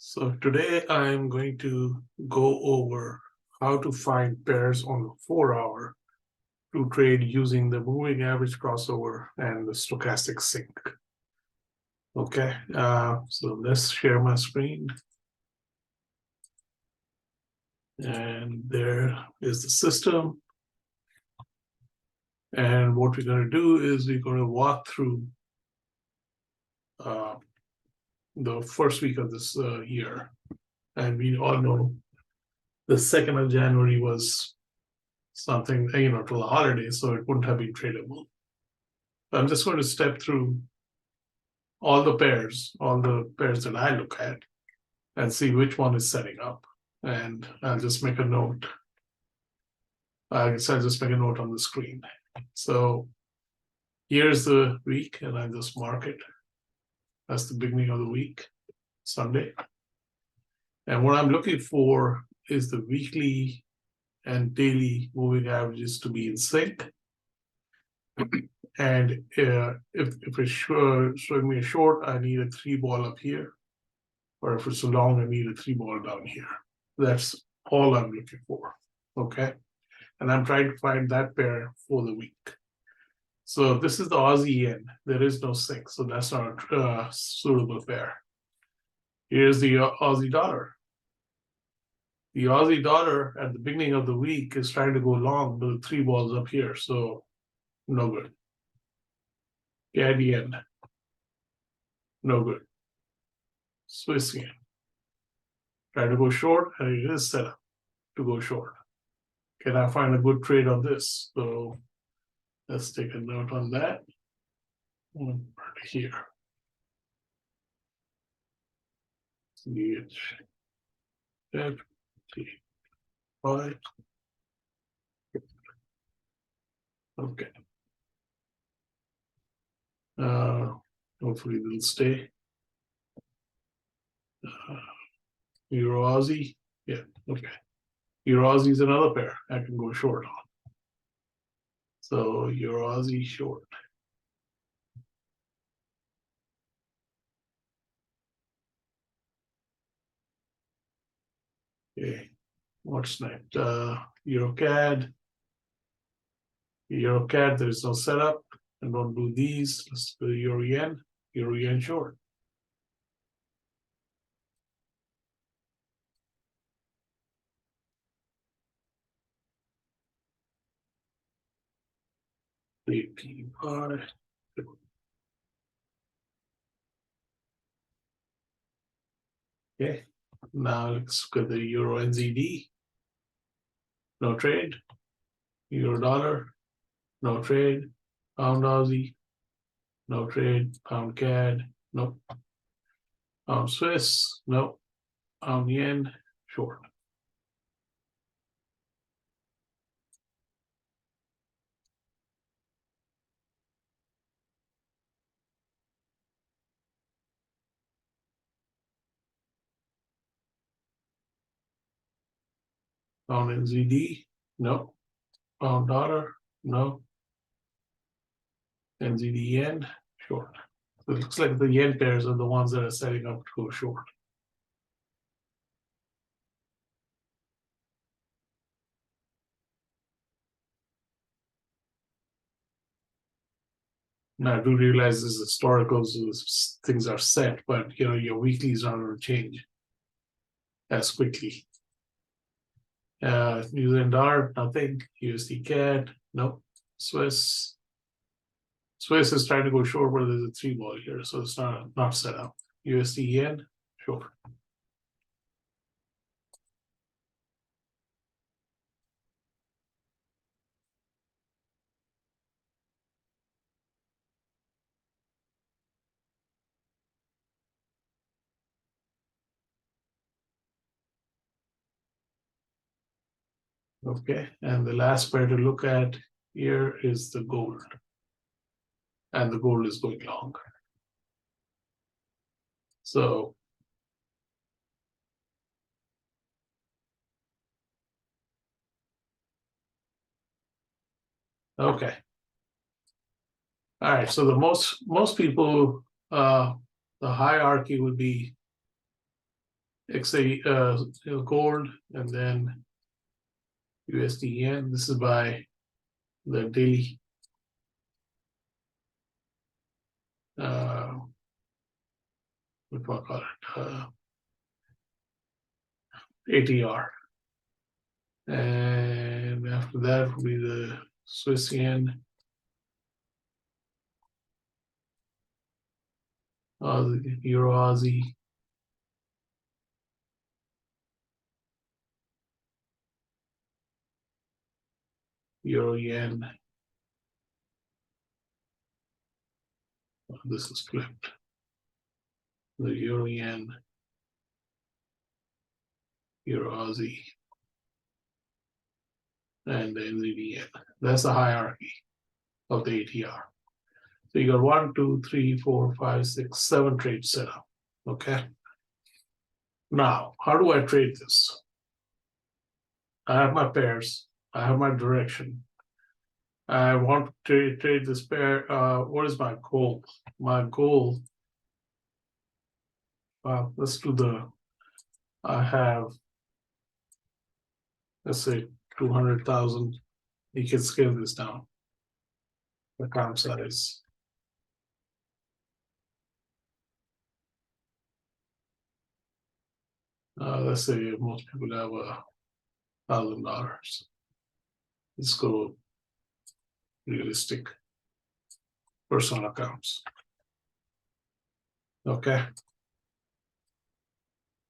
So today I'm going to go over how to find pairs on the 4 hour to trade using the moving average crossover and the stochastic sync. Okay, so let's share my screen. And there is the system. And what we're going to do is we're going to walk through the first week of this year. And we all know the 2nd of January was something, till the holiday, so it wouldn't have been tradable. I'm just going to step through all the pairs that I look at and see which one is setting up. And I'll just make a note. I guess I'll just make a note on the screen. So here's the week, and I just mark it. That's the beginning of the week, Sunday. And what I'm looking for is the weekly and daily moving averages to be in sync. And if it's showing me a short, I need a 3-ball up here. Or if it's a long, I need a 3-ball down here. That's all I'm looking for, okay? And I'm trying to find that pair for the week. So this is the Aussie yen. There is no sync, so that's not a suitable pair. Here's the Aussie dollar. The Aussie dollar at the beginning of the week is trying to go long, but the 3 balls up here, so no good. CAD yen, no good. Swiss yen, try to go short, and it is set up to go short. Can I find a good trade on this? So let's take a note on that. Right here. Okay. Hopefully they'll stay. Euro Aussie, yeah, okay. Euro Aussie is another pair I can go short on. So Euro Aussie short. Okay, what's next? Euro CAD. Euro CAD, there is no setup. And don't do these. Let's do Euro yen short. API. Okay, now let's look at the Euro NZD. No trade. Euro dollar, no trade. Pound Aussie, no trade. Pound CAD, nope. Pound Swiss, nope. Pound yen, short. Pound NZD, no. Pound dollar, no. NZD yen, short. So it looks like the yen pairs are the ones that are setting up to go short. Now I do realize this is historical, so things are set, but your weeklies aren't going to change as quickly. New Zealand dollar, nothing. USD CAD, nope. Swiss is trying to go short, but there's a 3-ball here, so it's not set up. USD yen, short. Okay, and the last pair to look at here is the gold. And the gold is going long. So okay. All right, so the most people, the hierarchy would be gold, and then USD yen. This is by the daily what do I call it? ATR. And after that will be the Swiss yen, Euro Aussie, Euro yen. Oh, this is flipped. The Euro yen, Euro Aussie, and the NZD yen. That's the hierarchy of the ATR. So you got 1, 2, 3, 4, 5, 6, 7 trades set up. Okay. Now, how do I trade this? I have my pairs. I have my direction. I want to trade this pair. What is my goal? My goal. Let's do the. I have, let's say, 200,000. You can scale this down. Account size. Let's say most people have $1,000. Let's go realistic personal accounts. Okay.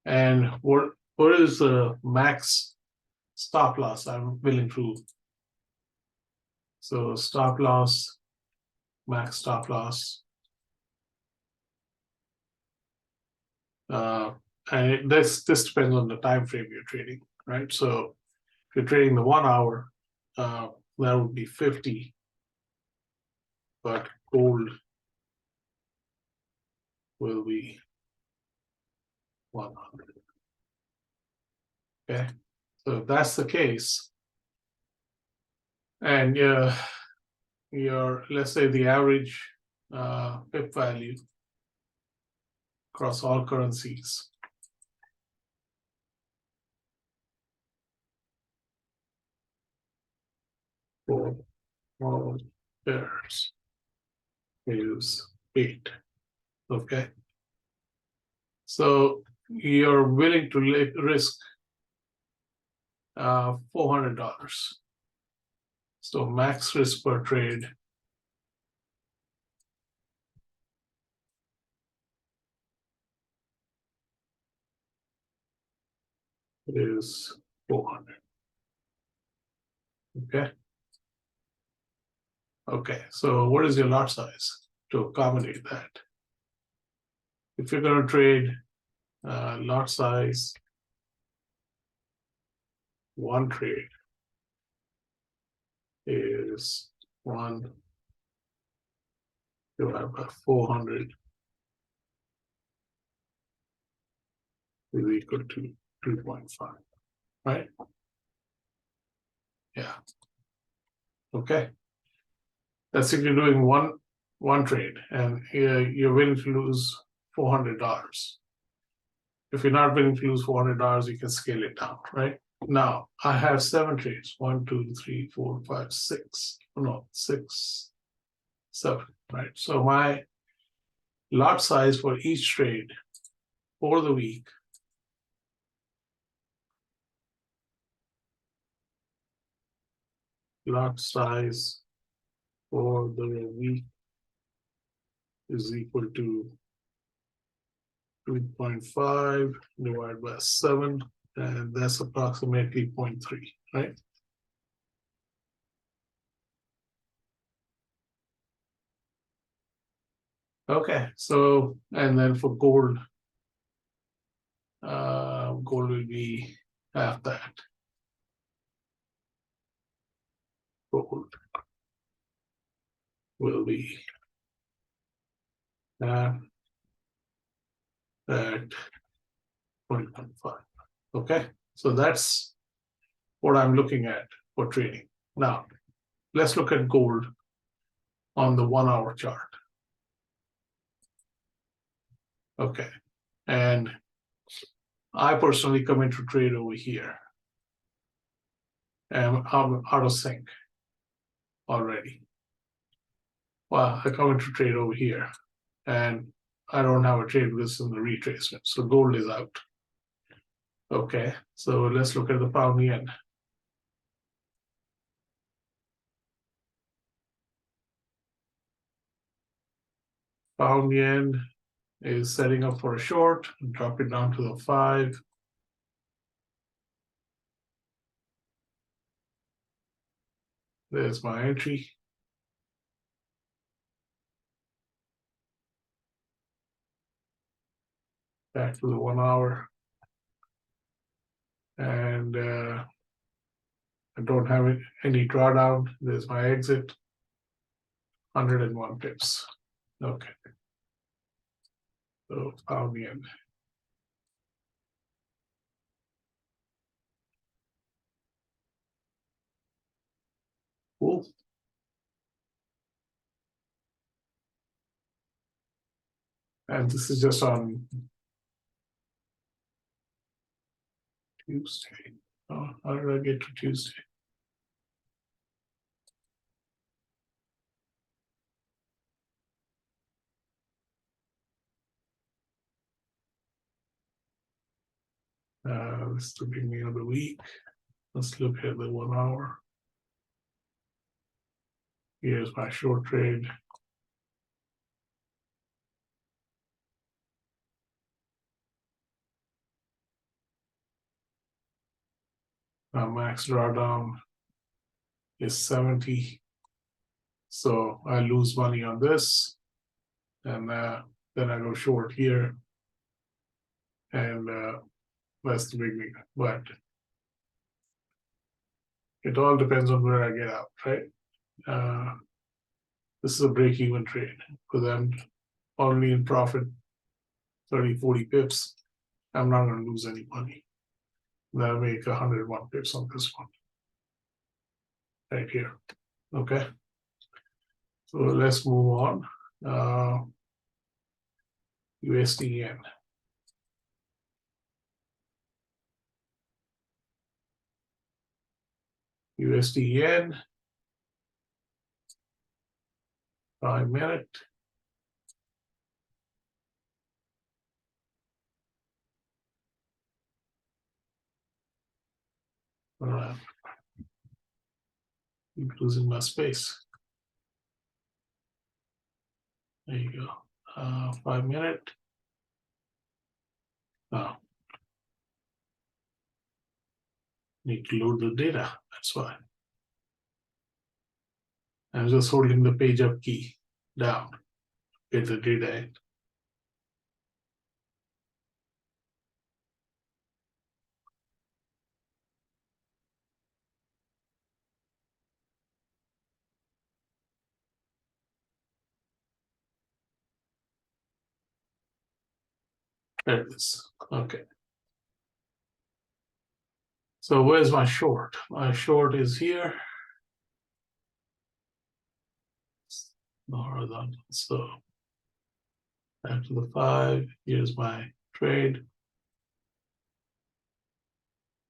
And what is the max stop loss I'm willing to? So stop loss, max stop loss. And this depends on the time frame you're trading, right? So if you're trading the 1 hour, that would be 50, but gold will be 100. Okay, so if that's the case, and your let's say the average pip value across all currencies for all pairs is 8. Okay, so you're willing to risk $400. So max risk per trade is 400. Okay. Okay, so what is your lot size to accommodate that? If you're going to trade lot size, one trade is 1 divided by 400 is equal to 2.5, right? Yeah. Okay. That's if you're doing one trade and you're willing to lose $400. If you're not willing to lose $400, you can scale it down, right? Now I have 7 trades. 1, 2, 3, 4, 5, 6. No, 6, 7. Right. So my lot size for each trade for the week lot size for the week is equal to 2.5 divided by 7, and that's approximately 0.3, right? Okay, so and then for gold, gold will be half that. Gold will be half that 0.15. Okay, so that's what I'm looking at for trading. Now, let's look at gold on the 1 hour chart. Okay, and I personally come into trade over here. And I'm out of sync already. Well, I come into trade over here and I don't have a trade risk in the retracement. So gold is out. Okay, so let's look at the pound yen. Pound yen is setting up for a short, drop it down to the 5. There's my entry. Back to the 1 hour. And I don't have any drawdown. There's my exit. 101 pips. Okay. So pound yen. Cool. And this is just on Tuesday. Oh, how did I get to Tuesday? This is the beginning of the week. Let's look at the 1 hour. Here's my short trade. My max drawdown is 70. So I lose money on this. And then I go short here. And that's the beginning. But it all depends on where I get out, right? This is a break-even trade because I'm already in profit 30, 40 pips. I'm not going to lose any money. Then I make 101 pips on this one. Right here. Okay. So let's move on. USD yen. USD yen. 5 minute. Keep losing my space. There you go. 5 minute. Oh. Need to load the data. That's why. I'm just holding the page up key down. Get the data in. There it is. Okay. So where's my short? My short is here. Horizontal. So back to the 5. Here's my trade.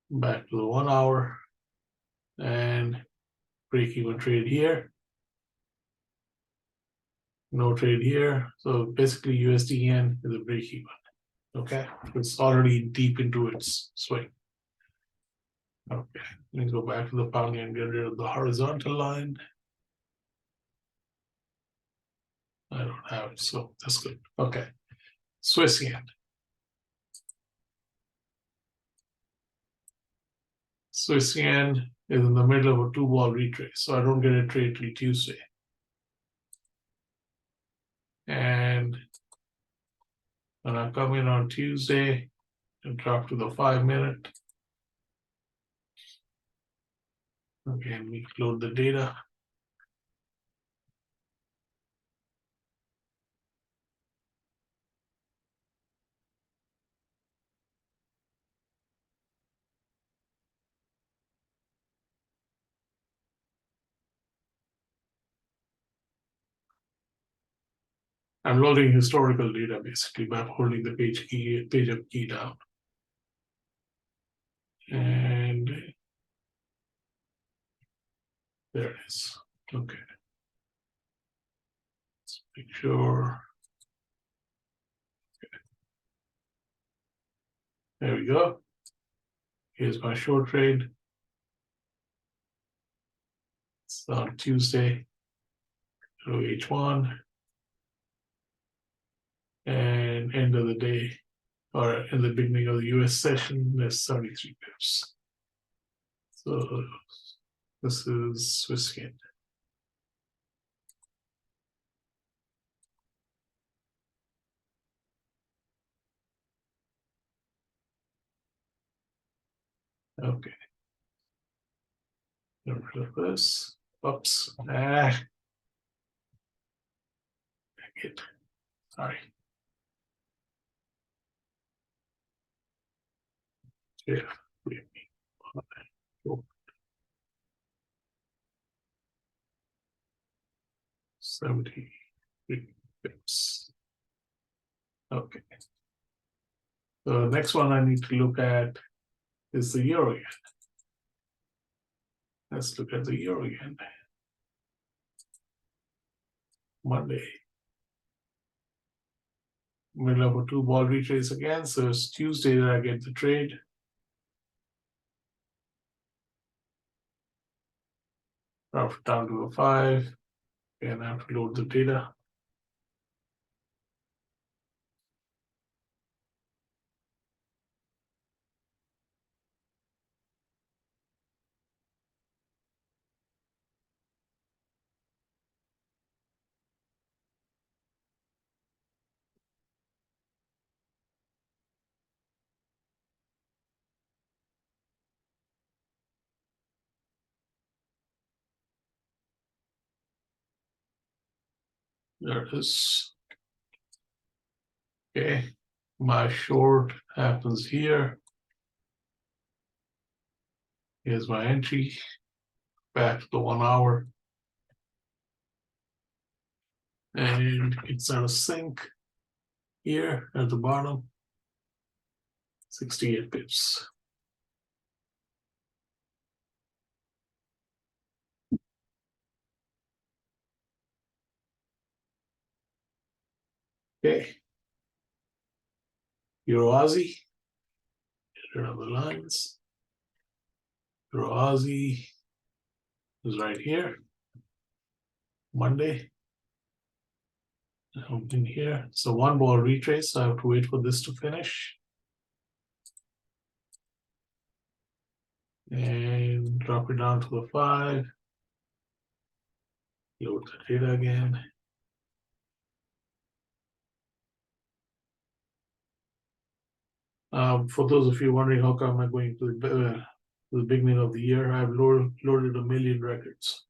Back to the 1 hour. And break even trade here. No trade here. So basically USD yen is a break even. Okay. It's already deep into its swing. Okay. Let me go back to the pound yen and get rid of the horizontal line. I don't have it, so that's good. Okay. Swiss yen. Swiss yen is in the middle of a 2-ball retrace, so I don't get a trade till Tuesday. And when I come in on Tuesday and drop to the 5 minute, again, we load the data. I'm loading historical data basically by holding the page up key down. And there it is. Okay. Let's make sure. Okay. There we go. Here's my short trade. It's on Tuesday. So H1. And end of the day, or in the beginning of the US session, there's 73 pips. So this is Swisscan. Okay. Get rid of this. Oops. It. Sorry. Yeah. 73 pips. Okay. The next one I need to look at is the euro yen. Let's look at the euro yen. Monday. Middle of a 2-ball retrace again. So it's Tuesday that I get the trade. Drop it down to a 5. And I have to load the data. There it is. Okay, my short happens here. Here's my entry. Back to the 1 hour. And it's out of sync here at the bottom. 68 pips. Okay. Euro Aussie. Here are the lines. Euro Aussie is right here. Monday. I'm in here. So 1-ball retrace. So I have to wait for this to finish. And drop it down to the 5. Load the data again. For those of you wondering how come I'm going to the beginning of the year, I've loaded 1 million records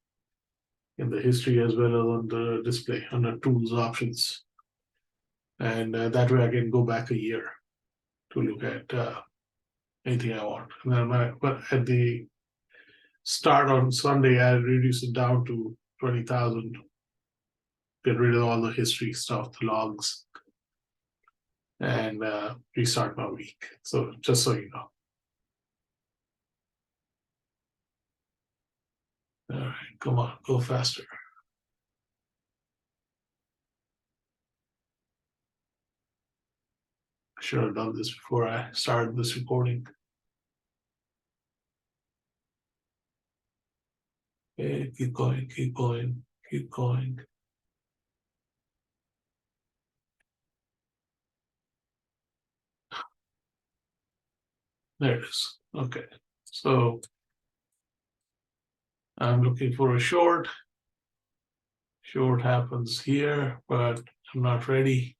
in the history as well as on the display under tools options. And that way I can go back a year to look at anything I want. And then but at the start on Sunday, I reduced it down to 20,000. Get rid of all the history stuff, the logs, and restart my week. So just so you know. All right, come on, go faster. I should have done this before I started this recording. Okay, keep going, keep going, keep going. There it is. Okay, so I'm looking for a short. Short happens here, but I'm not ready.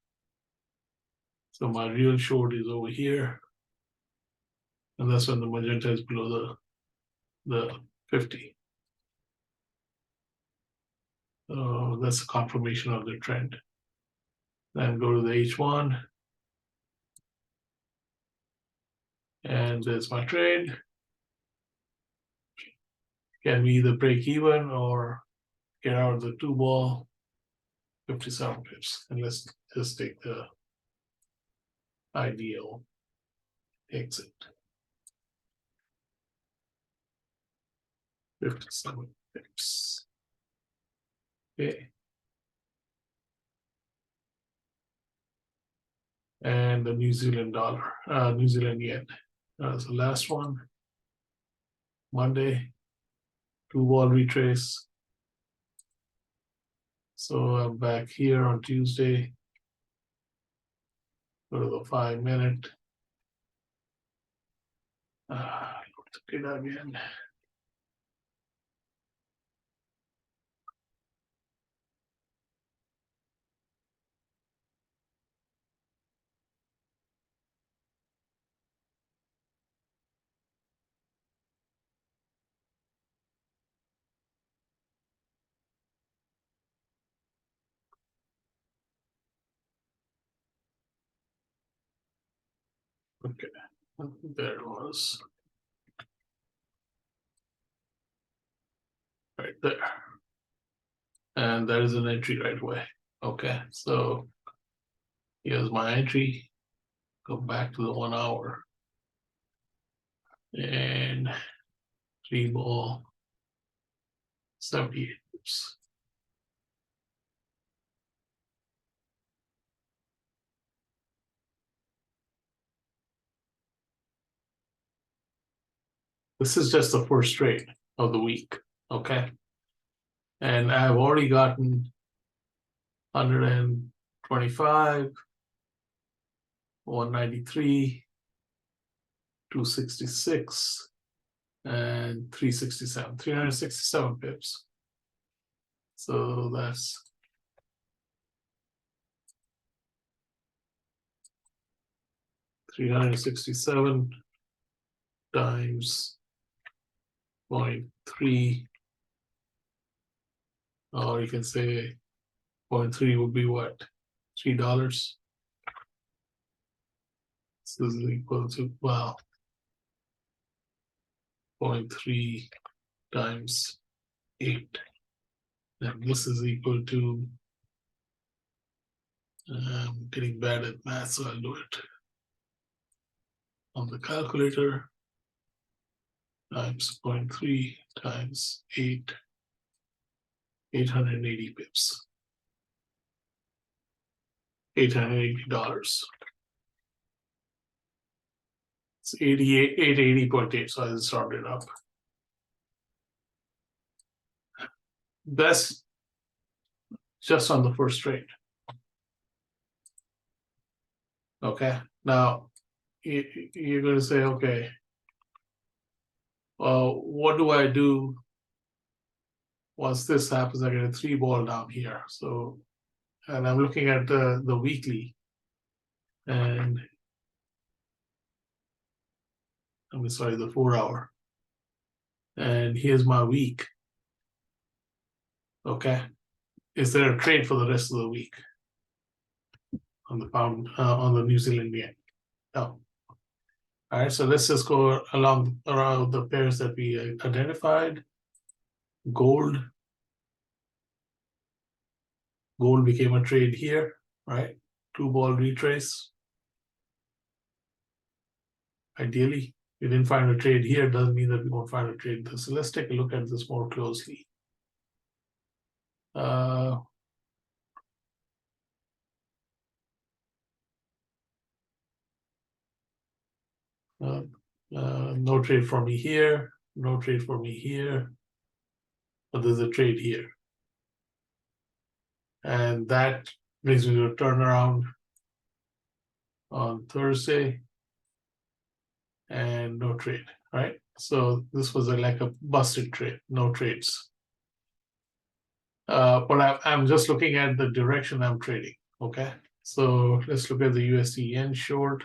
So my real short is over here. And that's when the magenta is below the 50. So that's a confirmation of the trend. Then go to the H1. And there's my trade. Can we either break even or get out of the 2-ball, 57 pips. And let's just take the ideal exit. 57 pips. Okay. And the New Zealand dollar, New Zealand yen. That's the last one. Monday, 2-ball retrace. So I'm back here on Tuesday. Go to the 5-minute. Look at it again. Okay, there it was. Right there. And there is an entry right away. Okay, so here's my entry. Go back to the 1 hour. And 3-ball, 78 pips. This is just the first trade of the week, okay? And I've already gotten 125, 193, 266, and 367, 367 pips. So that's $367 times 0.3, or you can say 0.3 would be what? $3. This is equal to, well, 0.3 times 8. And this is equal to, I'm getting bad at math, so I'll do it on the calculator. Times 0.3 times 8, 880 pips. $880. It's 880.8, so I just rounded it up. That's just on the first trade. Okay, now you're going to say, okay, well, what do I do once this happens? I get a 3-ball down here. So, and I'm looking at the weekly, and I'm sorry, the 4-hour. And here's my week. Okay, is there a trade for the rest of the week on the pound, on the New Zealand yen? No. All right, so let's just go around the pairs that we identified. Gold. Gold became a trade here, right? 2-ball retrace. Ideally, we didn't find a trade here, doesn't mean that we won't find a trade. So let's take a look at this more closely. No trade for me here, no trade for me here, but there's a trade here. And that brings me to a turnaround on Thursday, and no trade, right? So this was like a busted trade, no trades. But I'm just looking at the direction I'm trading, okay? So let's look at the USD yen short.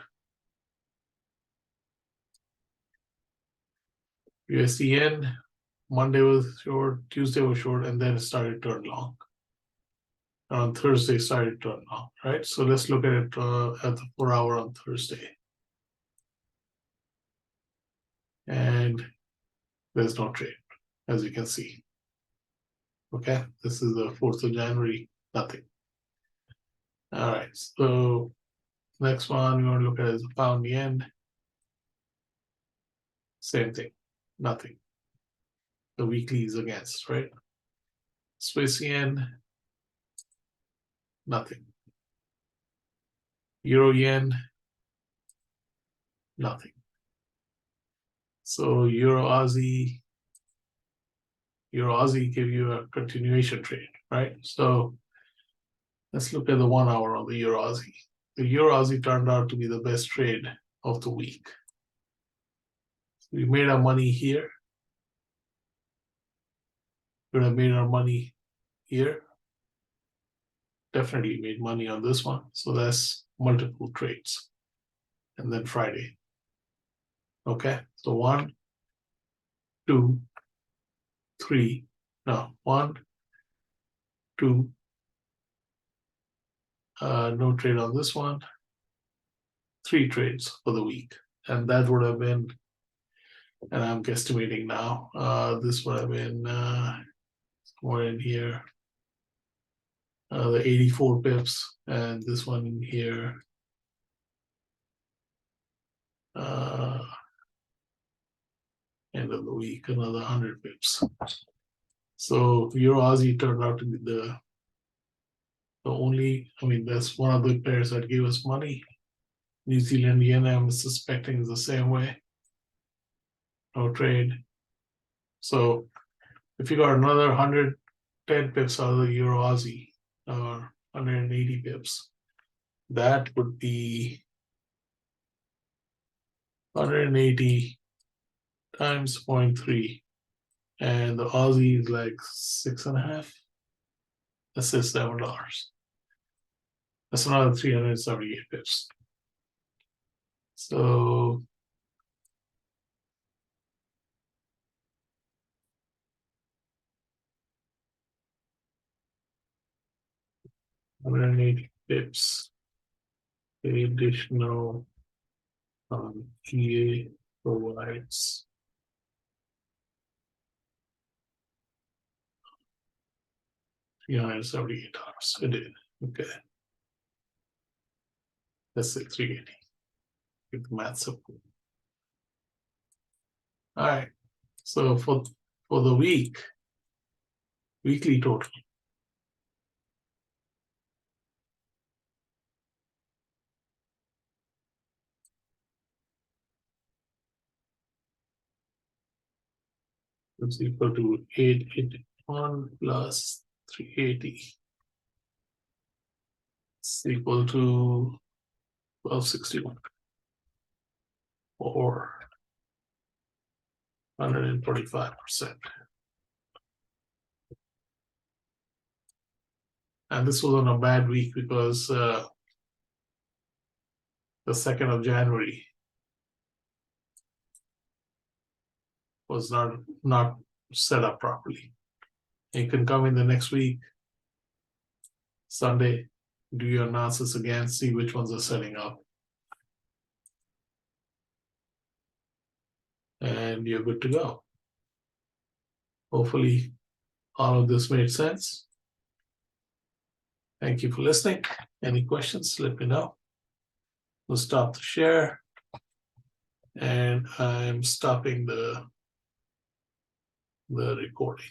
USD yen, Monday was short, Tuesday was short, and then it started to turn long. And on Thursday, it started to turn long, right? So let's look at it at the 4-hour on Thursday. And there's no trade, as you can see. Okay, this is the 4th of January, nothing. All right, so next one we want to look at is the pound yen. Same thing, nothing. the weekly is against, right? Swiss yen, nothing. Euro yen, nothing. So Euro Aussie give you a continuation trade, right? So let's look at the 1 hour on the Euro Aussie. The Euro Aussie turned out to be the best trade of the week. We made our money here. Could have made our money here. Definitely made money on this one. So that's multiple trades. And then Friday. Okay, so 1, 2, 3. No, 1, 2. No trade on this one. 3 trades for the week. And that would have been, and I'm guesstimating now, this would have been somewhere in here. The 84 pips, and this one in here. End of the week, another 100 pips. So Euro Aussie turned out to be the only, I mean, that's one of the pairs that gave us money. New Zealand yen, I'm suspecting, is the same way. No trade. So if you got another 110 pips out of the Euro Aussie, or 180 pips, that would be 180 times 0.3, and the Aussie is like 6.5. Let's say $7. That's another 378 pips. So $180 pips. The additional EA provides $378. It did. Okay. Let's say 380. Get the math simple. All right. So for the weekly total. It's equal to 881 plus 380. It's equal to 1261 or 125%. And this was on a bad week because the 2nd of January was not set up properly. You can come in the next week, Sunday, do your analysis again, see which ones are setting up. And you're good to go. Hopefully all of this made sense. Thank you for listening. Any questions, let me know. We'll stop the share. And I'm stopping the recording.